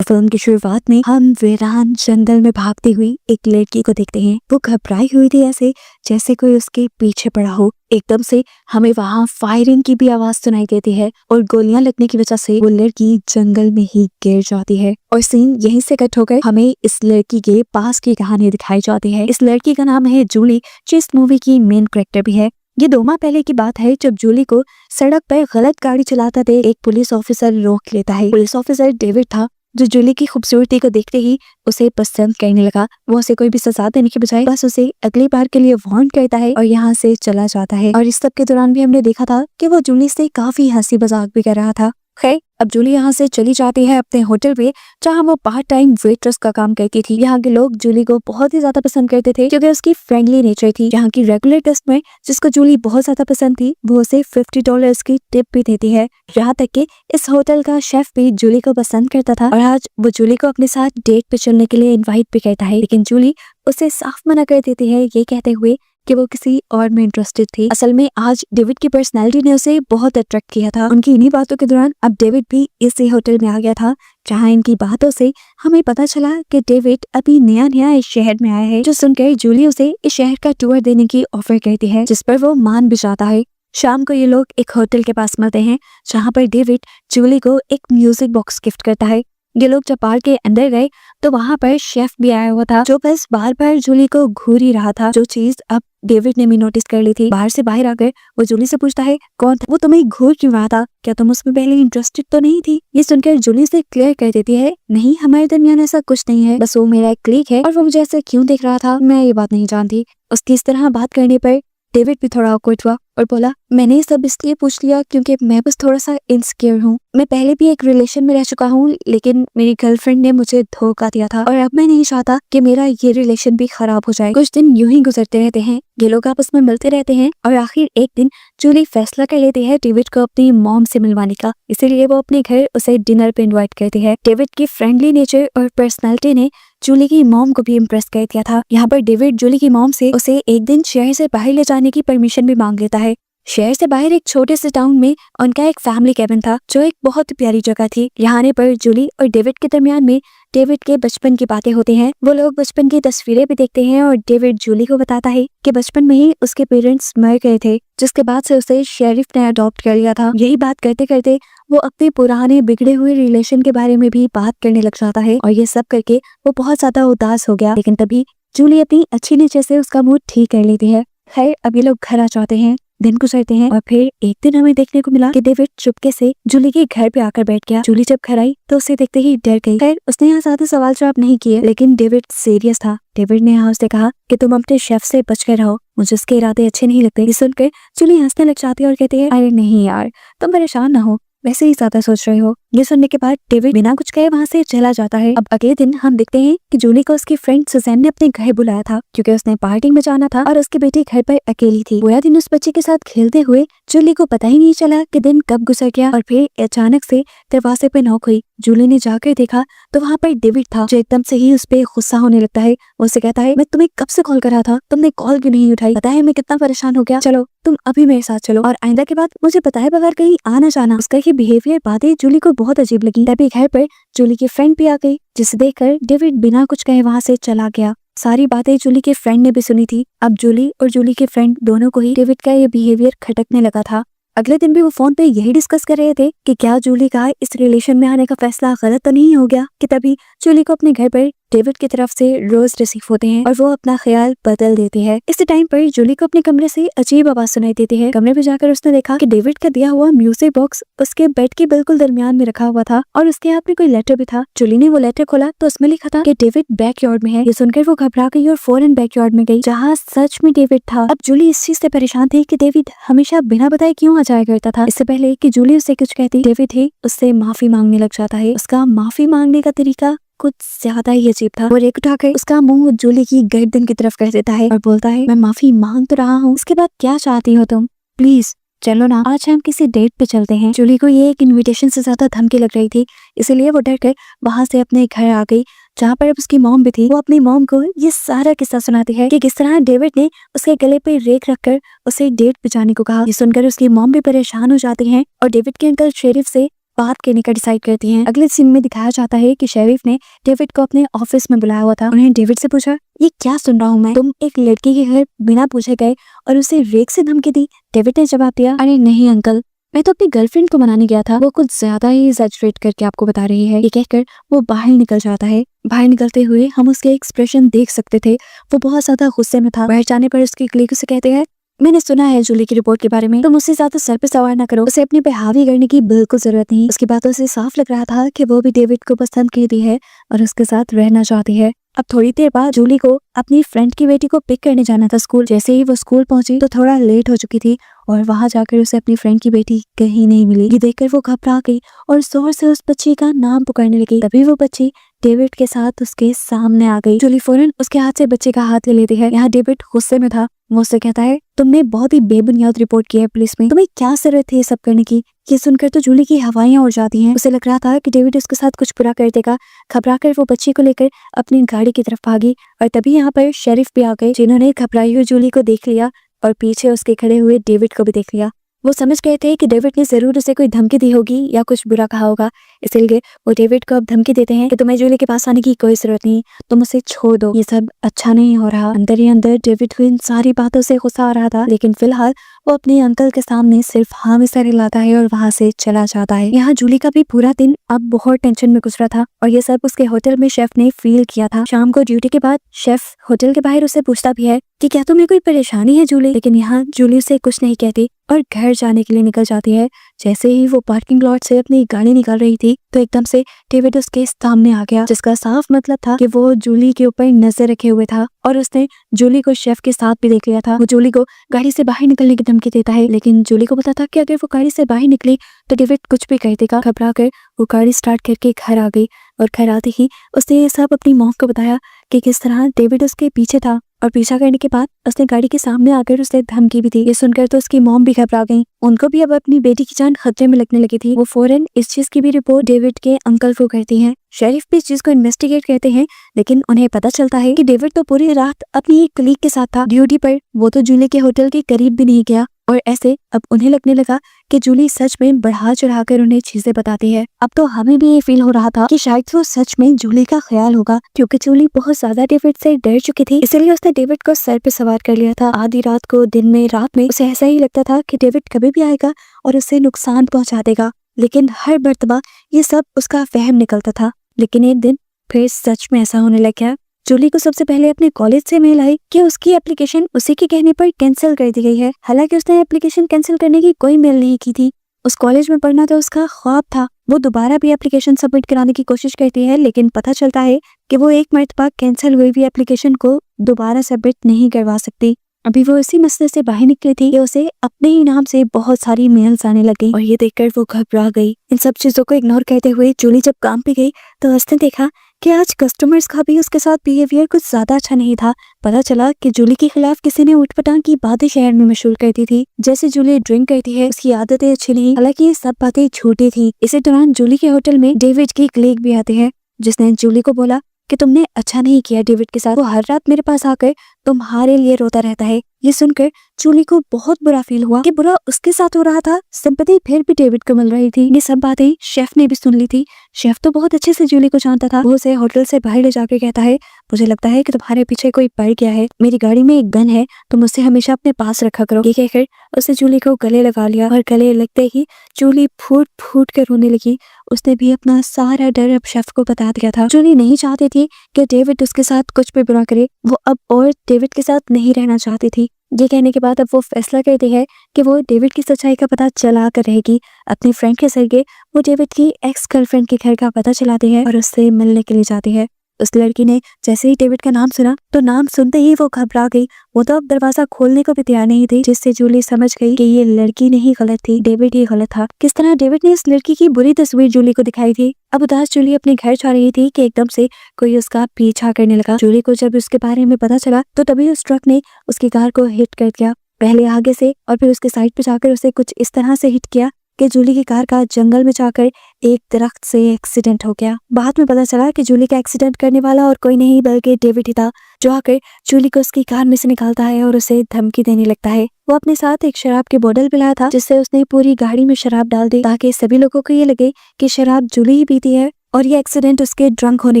Film की शुरुआत में हम वीरान जंगल में भागती हुई एक लड़की को देखते हैं। वो घबराई हुई थी, ऐसे जैसे कोई उसके पीछे पड़ा हो। एकदम से हमें वहाँ फायरिंग की भी आवाज सुनाई देती है और गोलियां लगने की वजह से वो लड़की जंगल में ही गिर जाती है। और सीन यहीं से कट होकर हमें इस लड़की के पास की कहानी दिखाई जाती है। इस लड़की का नाम है जूली, जो इस मूवी की मेन कैरेक्टर भी है। ये 2 माह पहले की बात है, जब जूली को सड़क पर गलत गाड़ी चलाते थे एक पुलिस ऑफिसर रोक लेता है। पुलिस ऑफिसर डेविड था, जो जूली की खूबसूरती को देखते ही उसे पसंद करने लगा। वो उसे कोई भी सजा देने के बजाय बस उसे अगली बार के लिए वार्न करता है और यहाँ से चला जाता है। और इस सब के दौरान भी हमने देखा था कि वो जूली से काफी हंसी मजाक भी कर रहा था। खैर, अब जूली यहाँ से चली जाती है अपने होटल पे, जहाँ वो पार्ट टाइम वेट्रेस का काम करती थी। यहाँ के लोग जूली को बहुत ही ज्यादा पसंद करते थे, क्योंकि उसकी फ्रेंडली नेचर थी। यहाँ की रेगुलर कस्टमर, जिसको जूली बहुत ज्यादा पसंद थी, वो उसे $50 की टिप भी देती है। यहाँ तक कि इस होटल का शेफ भी जूली को पसंद करता था और आज वो जूली को अपने साथ डेट पे चलने के लिए इन्वाइट भी करता है। लेकिन जूली उसे साफ मना कर देती है, ये कहते हुए कि वो किसी और में इंटरेस्टेड थी। असल में आज डेविड की पर्सनैलिटी ने उसे बहुत अट्रैक्ट किया था। उनकी इन्हीं बातों के दौरान अब डेविड भी इसी होटल में आ गया था, जहाँ इनकी बातों से हमें पता चला कि डेविड अभी नया नया इस शहर में आया है। जो सुनकर जूली उसे इस शहर का टूर देने की ऑफर करती है, जिस पर वो मान भी जाता है। शाम को ये लोग एक होटल के पास मिलते हैं, जहाँ पर डेविड जूली को एक म्यूजिक बॉक्स गिफ्ट करता है। ये लोग जब बार के अंदर गए तो वहाँ पर शेफ भी आया हुआ था, जो बस बार बार जूली को घूर ही रहा था, जो चीज अब डेविड ने भी नोटिस कर ली थी। बाहर से बाहर आकर वो जूली से पूछता है, कौन था वो, तुम्हें घूर क्यों रहा था, क्या तुम उसमें पहले इंटरेस्टेड तो नहीं थी? ये सुनकर जूली से क्लियर कर देती है, नहीं, हमारे दरमियान ऐसा कुछ नहीं है, बस वो मेरा एक क्लिक है और वो मुझे ऐसे क्यों देख रहा था मैं ये बात नहीं जानती। उसकी इस तरह बात करने पर डेविड भी थोड़ा ऑकवर्ड हुआ और बोला, मैंने ये सब इसलिए पूछ लिया क्योंकि मैं बस थोड़ा सा इनसिक्योर हूँ। मैं पहले भी एक रिलेशन में रह चुका हूँ, लेकिन मेरी गर्लफ्रेंड ने मुझे धोखा दिया था और अब मैं नहीं चाहता कि मेरा ये रिलेशन भी खराब हो जाए। कुछ दिन यूं ही गुजरते रहते हैं, ये लोग आपस में मिलते रहते हैं और आखिर एक दिन जूली फैसला कर लेती है डेविड को अपनी मॉम से मिलवाने का। इसीलिए वो अपने घर उसे डिनर पे इन्वाइट करती है। डेविड की फ्रेंडली नेचर और पर्सनैलिटी ने जूली की मॉम को भी इम्प्रेस कर दिया था। यहाँ पर डेविड जूली की मॉम से उसे एक दिन शहर से बाहर ले जाने की परमिशन भी मांग लेता है। शहर से बाहर एक छोटे से टाउन में उनका एक फैमिली कैबिन था, जो एक बहुत प्यारी जगह थी। यहाँ आने पर जूली और डेविड के दरमियान में डेविड के बचपन की बातें होती हैं। वो लोग बचपन की तस्वीरें भी देखते हैं और डेविड जूली को बताता है कि बचपन में ही उसके पेरेंट्स मर गए थे, जिसके बाद से उसे शेरिफ ने अडॉप्ट कर लिया था। यही बात करते करते वो अपने पुराने बिगड़े हुए रिलेशन के बारे में भी बात करने लग जाता है और ये सब करके वो बहुत ज्यादा उदास हो गया। लेकिन तभी जूली अपनी अच्छी नेचर से उसका मूड ठीक कर लेती है। खैर, अब ये लोग घर आ जाते हैं, दिन गुजरते हैं और फिर एक दिन हमें देखने को मिला कि डेविड चुपके से जूली के घर पे आकर बैठ गया। जूली जब घर आई तो उसे देखते ही डर गई। खैर, उसने यहाँ ज्यादा सवाल जवाब नहीं किए, लेकिन डेविड सीरियस था। डेविड ने यहाँ उससे कहा कि तुम अपने शेफ से बच कर रहो, मुझे उसके इरादे अच्छे नहीं लगते। ये सुनकर जूली हंसने लग जाती है और कहती है, अरे नहीं यार, तुम परेशान ना हो, वैसे ही ज्यादा सोच रहे हो। ये सुनने के बाद डेविड बिना कुछ कहे वहाँ से चला जाता है। अब अगले दिन हम देखते हैं कि जूली को उसकी फ्रेंड सुजैन ने अपने घर बुलाया था, क्योंकि उसने पार्टी में जाना था और उसकी बेटी घर पर अकेली थी। पूरा दिन उस बच्चे के साथ खेलते हुए जूली को पता ही नहीं चला कि दिन कब गुजर गया। और फिर अचानक से दरवाजे पे नॉक हुई। जूली ने जाकर देखा तो वहाँ पर डेविड था, जो एकदम से ही उस पर गुस्सा होने लगता है। वो उसे कहता है, मैं तुम्हें कब से कॉल कर रहा था, तुमने कॉल क्यों नहीं उठाई, पता है मैं कितना परेशान हो गया, चलो तुम अभी मेरे साथ चलो और आइंदा के बाद मुझे बताए बगैर कहीं आना जाना। उसका ये बिहेवियर बातें जूली को बहुत अजीब लगी। तभी घर पर जूली की फ्रेंड भी आ गई, जिसे देखकर डेविड बिना कुछ कहे वहाँ से चला गया। सारी बातें जूली के फ्रेंड ने भी सुनी थी। अब जूली और जूली के फ्रेंड दोनों को ही डेविड का ये बिहेवियर खटकने लगा था। अगले दिन भी वो फोन पे यही डिस्कस कर रहे थे कि क्या जूली का इस रिलेशन में आने का फैसला गलत तो नहीं हो गया, कि तभी जूली को अपने घर पर डेविड की तरफ से रोज रिसीव होते हैं और वो अपना ख्याल बदल देती है। इस टाइम पर जूली को अपने कमरे से अजीब आवाज सुनाई देती है। कमरे में जाकर उसने देखा कि डेविड का दिया हुआ म्यूजिक बॉक्स उसके बेड के बिल्कुल दरमियान में रखा हुआ था और उसके हाथ में कोई लेटर भी था। जूली ने वो लेटर खोला तो उसमें लिखा था कि डेविड बैकयार्ड में है। ये सुनकर वो घबरा गई और फौरन बैकयार्ड में गई, जहाँ सच में डेविड था। अब जूली इस चीज से परेशान थी कि डेविड हमेशा बिना बताए क्यों आ जाया करता था। इससे पहले कि जूली उससे कुछ कहती, डेविड ही उससे माफी मांगने लग जाता है। उसका माफी मांगने का तरीका कुछ ज्यादा ही अजीब था। वो रेक उठाकर उसका मुंह जूली की गर्दन की तरफ कर देता है और बोलता है, मैं माफी मांग तो रहा हूँ, इसके बाद क्या चाहती हो तुम, प्लीज चलो ना, आज हम किसी डेट पे चलते हैं। जूली को ये एक इनविटेशन से ज्यादा धमकी लग रही थी, इसीलिए वो डर कर वहां से अपने घर आ गई, जहाँ पर अब उसकी मॉम भी थी। वो अपनी मॉम को ये सारा किस्सा सुनाती है कि किस तरह डेविड ने उसके गले पे रेक रखकर उसे डेट पे जाने को कहा। ये सुनकर उसकी मॉम भी परेशान हो जाती है और डेविड के अंकल शेरिफ से बात करने का डिसाइड करती हैं। अगले सीन में दिखाया जाता है कि शेरिफ ने डेविड को अपने ऑफिस में बुलाया हुआ था। उन्होंने डेविड से पूछा, ये क्या सुन रहा हूँ मैं, तुम एक लड़की के घर बिना पूछे गए और उसे रेप से धमकी दी। डेविड ने जवाब दिया, अरे नहीं अंकल, मैं तो अपनी गर्लफ्रेंड को मनाने गया था। वो कुछ ज्यादा ही एग्जैजरेट करके आपको बता रही है। ये कहकर वो बाहर निकल जाता है। बाहर निकलते हुए हम उसके एक्सप्रेशन देख सकते थे, वो बहुत ज्यादा गुस्से में था। बाहर जाने पर उसके कलीग उसे कहते हैं, मैंने सुना है जूली की रिपोर्ट के बारे में, तुम उससे ज्यादा सर पे सवार ना करो, उसे अपने पे हावी करने की बिल्कुल जरूरत नहीं। उसकी बातों से साफ लग रहा था कि वो भी डेविड को पसंद करती है और उसके साथ रहना चाहती है। अब थोड़ी देर बाद जूली को अपनी फ्रेंड की बेटी को पिक करने जाना था स्कूल। जैसे ही वो स्कूल पहुंची तो थोड़ा लेट हो चुकी थी और वहां जाकर उसे अपनी फ्रेंड की बेटी कहीं नहीं मिली। ये देखकर वो घबरा गई और जोर से उस बच्ची का नाम पुकारने लगी। तभी वो बच्ची डेविड के साथ उसके सामने आ गई। जूली फौरन उसके हाथ से बच्चे का हाथ ले लेती है। यहाँ डेविड गुस्से में था। वो उससे कहता है, तुमने बहुत ही बेबुनियाद रिपोर्ट की है पुलिस में, तुम्हें क्या जरूरत थी ये सब करने की। ये सुनकर तो जूली की हवाइयां उड़ जाती हैं। उसे लग रहा था कि डेविड उसके साथ कुछ बुरा कर देगा। घबराकर वो बच्ची को लेकर अपनी गाड़ी की तरफ भागी और तभी यहाँ पर शेरिफ भी आ गए, जिन्होंने घबराई हुई जूली को देख लिया और पीछे उसके खड़े हुए डेविड को भी देख लिया। वो समझ गए थे कि डेविड ने जरूर उसे कोई धमकी दी होगी या कुछ बुरा कहा होगा, इसलिए वो डेविड को अब धमकी देते हैं कि तुम्हें जूली के पास आने की कोई जरूरत नहीं, तुम उसे छोड़ दो। ये सब अच्छा नहीं हो रहा। अंदर ही अंदर डेविड को इन सारी बातों से गुस्सा आ रहा था, लेकिन फिलहाल वो अपने अंकल के सामने सिर्फ हाँ में सर हिलाता है और वहां से चला जाता है। यहाँ जूली का भी पूरा दिन अब बहुत टेंशन में गुजरा था और ये सब उसके होटल में शेफ ने फील किया था। शाम को ड्यूटी के बाद शेफ होटल के बाहर उसे पूछता भी है कि क्या तुम्हें कोई परेशानी है जूली, लेकिन यहाँ जूली उसे कुछ नहीं कहती और घर जाने के लिए निकल जाती है। जैसे ही वो पार्किंग लॉट से अपनी गाड़ी निकाल रही थी तो एकदम से डेविड उसके सामने आ गया, जिसका साफ मतलब था कि वो जूली के ऊपर नजर रखे हुए था और उसने जूली को शेफ के साथ भी देख लिया था। वो जूली को गाड़ी से बाहर निकलने की धमकी देता है, लेकिन जूली को पता था कि अगर वो गाड़ी से बाहर निकली तो डेविड कुछ भी कर देगा। घबरा कर वो गाड़ी स्टार्ट करके घर आ गई और घर आते ही उसने ये सब अपनी मॉम को बताया कि किस तरह डेविड उसके पीछे था और पीछा करने के बाद उसने गाड़ी के सामने आकर उसे धमकी भी दी। ये सुनकर तो उसकी मॉम भी घबरा गई। उनको भी अब अपनी बेटी की जान खतरे में लगने लगी थी। वो फौरन इस चीज की भी रिपोर्ट डेविड के अंकल को करती हैं। शेरिफ भी इस चीज को इन्वेस्टिगेट करते हैं, लेकिन उन्हें पता चलता है कि डेविड तो पूरी रात अपनी एक कलीग के साथ था ड्यूटी पर। वो तो जूली के होटल के करीब भी नहीं गया और ऐसे अब उन्हें लगने लगा कि जूली सच में बढ़ा चढ़ाकर उन्हें चीजें बताती है। अब तो हमें भी ये फील हो रहा था कि शायद वो सच में जूली का ख्याल होगा, क्योंकि जूली बहुत ज्यादा डेविड से डर चुकी थी, इसलिए उसने डेविड को सर पे सवार कर लिया था। आधी रात को, दिन में, रात में उसे ऐसा ही लगता था कि डेविड कभी भी आएगा और उसे नुकसान पहुंचा देगा, लेकिन हर मर्तबा ये सब उसका वहम निकलता था। लेकिन एक दिन फिर सच में ऐसा होने लग गया। जूली को सबसे पहले अपने कॉलेज से मेल आई कि उसकी एप्लीकेशन उसी के कहने पर कैंसिल कर दी गई है। हालांकि उसने एप्लीकेशन कैंसिल करने की कोई मेल नहीं की थी। उस कॉलेज में पढ़ना तो उसका ख्वाब था। वो दोबारा भी एप्लीकेशन सबमिट कराने की कोशिश करती है, लेकिन पता चलता है कि वो एक मर्तबा कैंसिल हुई हुई एप्लीकेशन को दोबारा सबमिट नहीं करवा सकती। अभी वो इसी मसले से बाहर निकली थी कि उसे अपने ही नाम से बहुत सारी मेल्स आने लग गई और ये देखकर वो घबरा गई। इन सब चीजों को इग्नोर करते हुए जूली जब काम पे गई तो उसने देखा कि आज कस्टमर्स का भी उसके साथ बिहेवियर कुछ ज्यादा अच्छा नहीं था। पता चला कि जूली के खिलाफ किसी ने उठपटांग की बातें शहर में मशहूर करती थी, जैसे जूली ड्रिंक करती है, उसकी आदतें अच्छी नहीं। हालांकि ये सब बातें झूठी थी। इसी दौरान जूली के होटल में डेविड की कलीग भी आते हैं, जिसने जूली को बोला कि तुमने अच्छा नहीं किया डेविड के साथ, वो हर रात मेरे पास आकर तुम्हारे लिए रोता रहता है। ये सुनकर जूली को बहुत बुरा फील हुआ कि बुरा उसके साथ हो रहा था, सिंपैथी फिर भी डेविड को मिल रही थी। ये सब बातें शेफ ने भी सुन ली थी। शेफ तो बहुत अच्छे से जूली को जानता था। वो उसे होटल से बाहर ले जाकर कहता है, मुझे लगता है कि तुम्हारे पीछे कोई पड़ गया है, मेरी गाड़ी में एक गन है, तुम उसे हमेशा अपने पास रखा करो। ये कहकर उसने जूली को गले लगा लिया और गले लगते ही जूली फूट फूट कर रोने लगी। उसने भी अपना सारा डर अब शेफ को बता दिया था। जूली नहीं चाहती थी कि डेविड उसके साथ कुछ भी बुरा करे। वो अब और डेविड के साथ नहीं रहना चाहती थी। ये कहने के बाद अब वो फैसला करती है कि वो डेविड की सच्चाई का पता चला कर रहेगी। अपनी फ्रेंड के जरिए वो डेविड की एक्स गर्लफ्रेंड के घर का पता चलाती है और उससे मिलने के लिए जाती है। उस लड़की ने जैसे ही डेविड का नाम सुना तो नाम सुनते ही वो घबरा गई। वो तो अब दरवाजा खोलने को भी तैयार नहीं थी, जिससे जूली समझ गई कि ये लड़की नहीं गलत थी, डेविड ही गलत था। किस तरह डेविड ने इस लड़की की बुरी तस्वीर जूली को दिखाई थी। अब उदास जूली अपने घर जा रही थी कि एकदम से कोई उसका पीछा करने लगा। जूली को जब उसके बारे में पता चला तो तभी उस ट्रक ने उसकी कार को हिट कर दिया, पहले आगे से और फिर उसके साइड पे जाकर उसे कुछ इस तरह से हिट किया कि जूली की कार का जंगल में जाकर एक दरख्त से एक्सीडेंट हो गया। बाद में पता चला कि जूली का एक्सीडेंट करने वाला और कोई नहीं बल्कि डेविड ही था, जो आकर जूली को उसकी कार में से निकालता है और उसे धमकी देने लगता है। वो अपने साथ एक शराब की बोतल भी लाया था, जिससे उसने पूरी गाड़ी में शराब डाल दी ताकि सभी लोगों को ये लगे कि शराब जूली ही पीती है और ये एक्सीडेंट उसके ड्रंक होने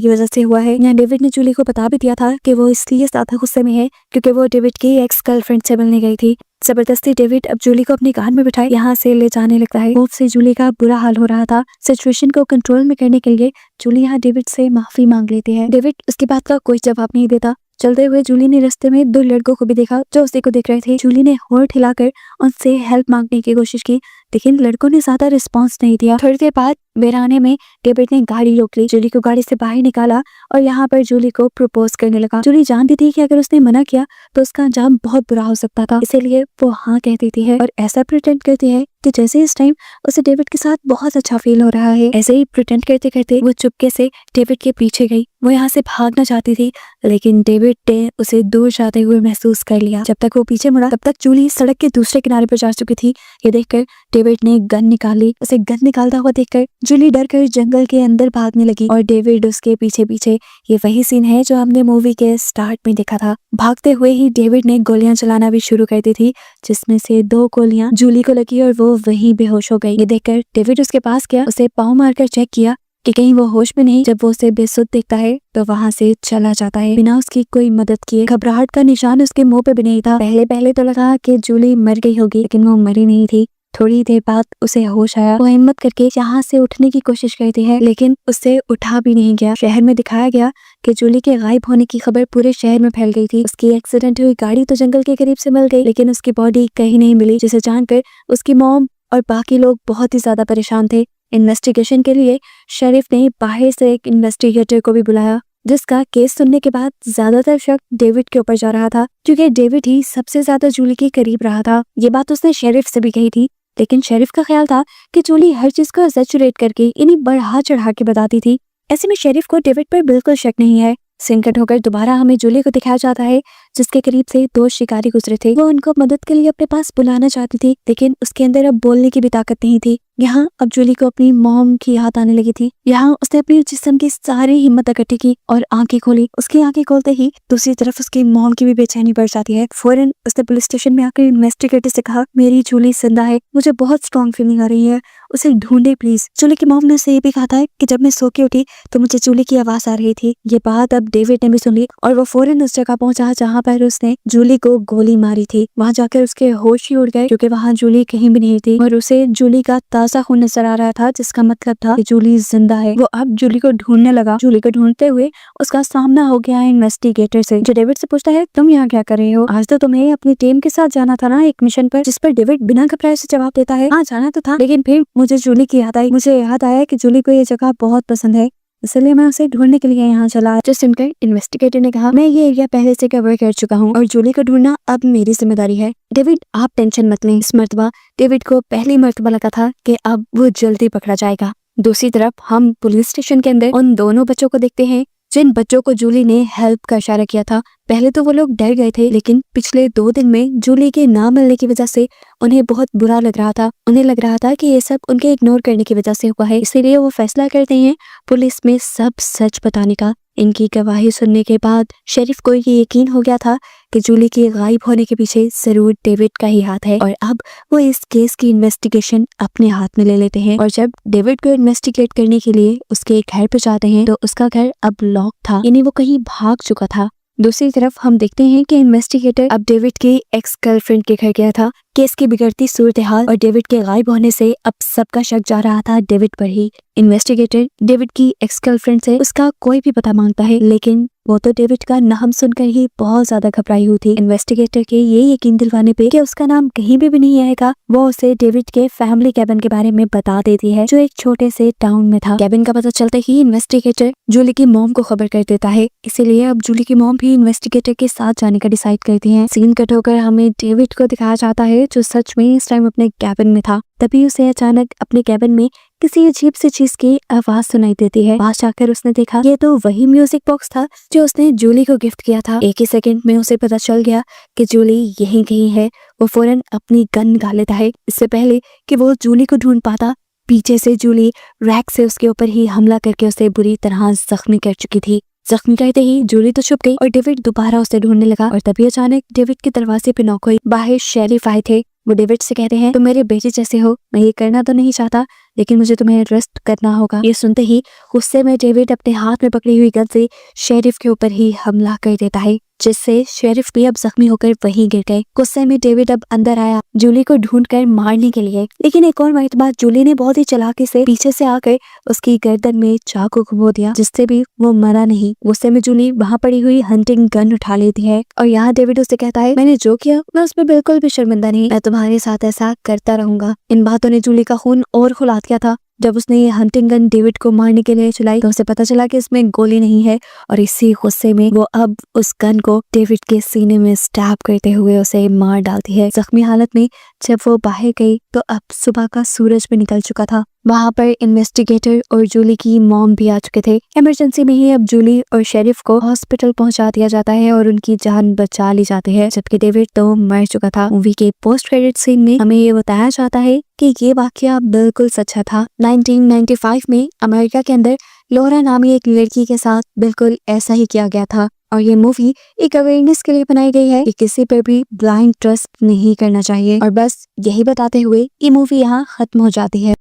की वजह से हुआ है। यहाँ डेविड ने जूली को बता भी दिया था कि वो इसलिए ज्यादा गुस्से में है क्योंकि वो डेविड की एक्स गर्लफ्रेंड से मिलने गई थी। जबरदस्ती डेविड अब जूली को अपनी कार में बिठाए यहाँ से ले जाने लगता है। खूब से जूली का बुरा हाल हो रहा था। सिचुएशन को कंट्रोल में करने के लिए जूली यहाँ डेविड से माफी मांग लेती है। डेविड उसकी बात का कोई जवाब नहीं देता। चलते हुए जूली ने रास्ते में दो लड़कों को भी देखा जो उसी को देख रहे थे। जूली ने होठ हिलाकर उनसे हेल्प मांगने की कोशिश की, लेकिन लड़कों ने ज्यादा रिस्पांस नहीं दिया। थोड़ी देर बाद बेराने में डेविड ने गाड़ी रोक ली, जूली को गाड़ी से बाहर निकाला और यहाँ पर जूली को प्रपोज करने लगा। जूली जानती थी कि अगर उसने मना किया तो उसका अंजाम बहुत बुरा हो सकता था, इसीलिए वो हाँ कह देती है और ऐसा प्रिटेंड करती है कि जैसे इस टाइम उसे डेविड के साथ बहुत अच्छा फील हो रहा है। ऐसे ही प्रिटेंड करते करते वो चुपके से डेविड के पीछे गई। वो यहाँ से भागना चाहती थी, लेकिन डेविड ने उसे दूर जाते हुए महसूस कर लिया। जब तक वो पीछे मुड़ा तब तक जूली सड़क के दूसरे किनारे पर जा चुकी थी। ये देखकर डेविड ने गन निकाली। उसे गन निकालता हुआ देखकर जूली डरकर जंगल के अंदर भागने लगी और डेविड उसके पीछे पीछे। ये वही सीन है जो हमने मूवी के स्टार्ट में देखा था। भागते हुए ही डेविड ने गोलियां चलाना भी शुरू कर दी थी, जिसमें से 2 गोलियां जूली को लगी और वो वहीं बेहोश हो गई। ये देखकर डेविड उसके पास गया, उसे पाँव मारकर चेक किया कि कहीं वो होश में नहीं। जब वो उसे बेसुध देखता है तो वहाँ से चला जाता है बिना उसकी कोई मदद किए। घबराहट का निशान उसके मुंह पे भी नहीं था। पहले तो लगा कि जूली मर गई होगी, लेकिन वो मरी नहीं थी। थोड़ी देर बाद उसे होश आया। वो हिम्मत करके यहाँ से उठने की कोशिश करती है, लेकिन उससे उठा भी नहीं गया। शहर में दिखाया गया कि जूली के गायब होने की खबर पूरे शहर में फैल गई थी। उसकी एक्सीडेंट हुई गाड़ी तो जंगल के करीब से मिल गई, लेकिन उसकी बॉडी कहीं नहीं मिली, जिसे जानकर उसकी मॉम और बाकी लोग बहुत ही ज्यादा परेशान थे। इन्वेस्टिगेशन के लिए शेरिफ ने बाहर से एक इन्वेस्टिगेटर को भी बुलाया, जिसका केस सुनने के बाद ज्यादातर शक डेविड के ऊपर जा रहा था, क्योंकि डेविड ही सबसे ज्यादा जूली के करीब रहा था। ये बात उसने शेरिफ से भी कही थी, लेकिन शेरिफ का ख्याल था कि जूली हर चीज को एक्सैचुरेट करके इन्हीं बढ़ा चढ़ा के बताती थी। ऐसे में शेरिफ को डेविड पर बिल्कुल शक नहीं है। सिंकट होकर दोबारा हमें जूली को दिखाया जाता है, जिसके करीब से 2 शिकारी गुजरे थे। वो उनको मदद के लिए अपने पास बुलाना चाहती थी, लेकिन उसके अंदर अब बोलने की भी ताकत नहीं थी। यहाँ अब जूली को अपनी मॉम की याद आने लगी थी। यहाँ उसने अपनी जिस्म की सारी हिम्मत इकट्ठी की और आंखें खोली। उसकी आंखें खोलते ही दूसरी तरफ उसकी मॉम की भी बेचैनी बढ़ जाती है। फौरन उसने पुलिस स्टेशन में आकर इन्वेस्टिगेटर से कहा, मेरी जूली जिंदा है, मुझे बहुत स्ट्रॉन्ग फीलिंग आ रही है, उसे ढूंढे प्लीज। जूली की मॉम ने उसे ये भी कहा था कि जब मैं सो के उठी तो मुझे जूली की आवाज आ रही थी। ये बात अब डेविड ने भी सुन ली और वो फौरन उस जगह पहुंचा जहाँ पर उसने जूली को गोली मारी थी। वहां जाकर उसके होश ही उड़ गए, क्योंकि वहां जूली कहीं भी नहीं थी और उसे जूली का ताजा खून नजर आ रहा था, जिसका मतलब था कि जूली जिंदा है। वो अब जूली को ढूंढने लगा। जूली को ढूंढते हुए उसका सामना हो गया इन्वेस्टिगेटर से, जो डेविड से पूछता है, तुम यहाँ क्या कर रहे हो? आज तो तुम्हें अपनी टीम के साथ जाना था ना एक मिशन पर। जिस पर डेविड बिना घबराए से जवाब देता है, हाँ जाना तो था, लेकिन फिर मुझे जूली की याद आई। मुझे याद आया कि जूली को ये जगह बहुत पसंद है, इसलिए मैं उसे ढूंढने के लिए यहाँ चला। जो सुनकर इन्वेस्टिगेटर ने कहा, मैं ये एरिया पहले से कवर कर चुका हूँ और जूली को ढूंढना अब मेरी जिम्मेदारी है। डेविड आप टेंशन मत लें। इस मर्तबा डेविड को पहली मर्तबा लगा था कि अब वो जल्दी पकड़ा जाएगा। दूसरी तरफ हम पुलिस स्टेशन के अंदर उन दोनों बच्चों को देखते हैं जिन बच्चों को जूली ने हेल्प का इशारा किया था। पहले तो वो लोग डर गए थे, लेकिन पिछले 2 दिन में जूली के ना मिलने की वजह से उन्हें बहुत बुरा लग रहा था। उन्हें लग रहा था कि ये सब उनके इग्नोर करने की वजह से हुआ है, इसीलिए वो फैसला करते हैं पुलिस में सब सच बताने का। इनकी गवाही सुनने के बाद शेरिफ को ये यकीन हो गया था कि जूली के गायब होने के पीछे जरूर डेविड का ही हाथ है और अब वो इस केस की इन्वेस्टिगेशन अपने हाथ में ले लेते हैं। और जब डेविड को इन्वेस्टिगेट करने के लिए उसके घर पर जाते हैं तो उसका घर अब लॉक था, यानी वो कहीं भाग चुका था। दूसरी तरफ हम देखते हैं कि इन्वेस्टिगेटर अब डेविड की एक्स गर्लफ्रेंड के घर गया था। केस की बिगड़ती सूरत हाल और डेविड के गायब होने से अब सबका शक जा रहा था डेविड पर ही। इन्वेस्टिगेटर डेविड की एक्स गर्लफ्रेंड से उसका कोई भी पता मांगता है, लेकिन वो तो डेविड का नाम सुनकर ही बहुत ज्यादा घबराई हुई थी। इन्वेस्टिगेटर के ये यकीन दिलवाने पे कि उसका नाम कहीं भी नहीं आएगा, वो उसे डेविड के फैमिली कैबिन के बारे में बता देती है, जो एक छोटे से टाउन में था। कैबिन का पता चलते ही इन्वेस्टिगेटर जूली की मॉम को खबर कर देता है, इसीलिए अब जूली की मॉम भी इन्वेस्टिगेटर के साथ जाने का डिसाइड करती है। सीन कट होकर हमें डेविड को दिखाया जाता है, जो सच में इस टाइम अपने कैबिन में था। तभी उसे अचानक अपने कैबिन में किसी अजीब सी चीज की आवाज सुनाई देती है। पास जाकर उसने देखा ये तो वही म्यूजिक बॉक्स था जो उसने जूली को गिफ्ट किया था। एक ही सेकंड में उसे पता चल गया कि जूली यहीं कहीं है। वो फौरन अपनी गन निकाल लेता है। इससे पहले कि वो जूली को ढूंढ पाता, पीछे से जूली रैक से उसके ऊपर ही हमला करके उसे बुरी तरह जख्मी कर चुकी थी। जख्मी करते ही जूली तो छुप गई और डेविड दोबारा उसे ढूंढने लगा। और तभी अचानक डेविड के दरवाजे पे नॉक हुई। बाहर शेरिफ आए थे। वो डेविड से कहते हैं तुम मेरे बेटे जैसे हो, मैं ये करना तो नहीं चाहता लेकिन मुझे तुम्हें अरेस्ट करना होगा। ये सुनते ही गुस्से में डेविड अपने हाथ में पकड़ी हुई गन से शेरिफ के ऊपर ही हमला कर देता है, जिससे शेरिफ भी अब जख्मी होकर वहीं गिर गए। गुस्से में डेविड अब अंदर आया जूली को ढूंढकर मारने के लिए, लेकिन एक और मरतबा जूली ने बहुत ही चालाकी से पीछे से आकर उसकी गर्दन में चाकू घुमो दिया, जिससे भी वो मरा नहीं। गुस्से में जूली वहाँ पड़ी हुई हंटिंग गन उठा लेती है और यहाँ डेविड उसे कहता है मैंने जो किया मैं उसमें बिल्कुल भी शर्मिंदा नहीं, मैं तुम्हारे साथ ऐसा करता रहूंगा। इन बातों ने जूली का खून और खौला दिया था। जब उसने ये हंटिंग गन डेविड को मारने के लिए चलाई तो उसे पता चला कि इसमें गोली नहीं है और इसी गुस्से में वो अब उस गन को डेविड के सीने में स्टैब करते हुए उसे मार डालती है। जख्मी हालत में जब वो बाहर गई तो अब सुबह का सूरज भी निकल चुका था। वहाँ पर इन्वेस्टिगेटर और जूली की मॉम भी आ चुके थे। इमरजेंसी में ही अब जूली और शेरिफ को हॉस्पिटल पहुंचा दिया जाता है और उनकी जान बचा ली जाती है, जबकि डेविड तो मर चुका था। मूवी के पोस्ट क्रेडिट सीन में हमें ये बताया जाता है कि ये वाकया बिल्कुल सच्चा था। 1995 में अमेरिका के अंदर लोरा नामी एक लड़की के साथ बिल्कुल ऐसा ही किया गया था और ये मूवी एक अवेयरनेस के लिए बनाई गई है कि किसी पर भी ब्लाइंड ट्रस्ट नहीं करना चाहिए। और बस यही बताते हुए ये मूवी यहाँ खत्म हो जाती है।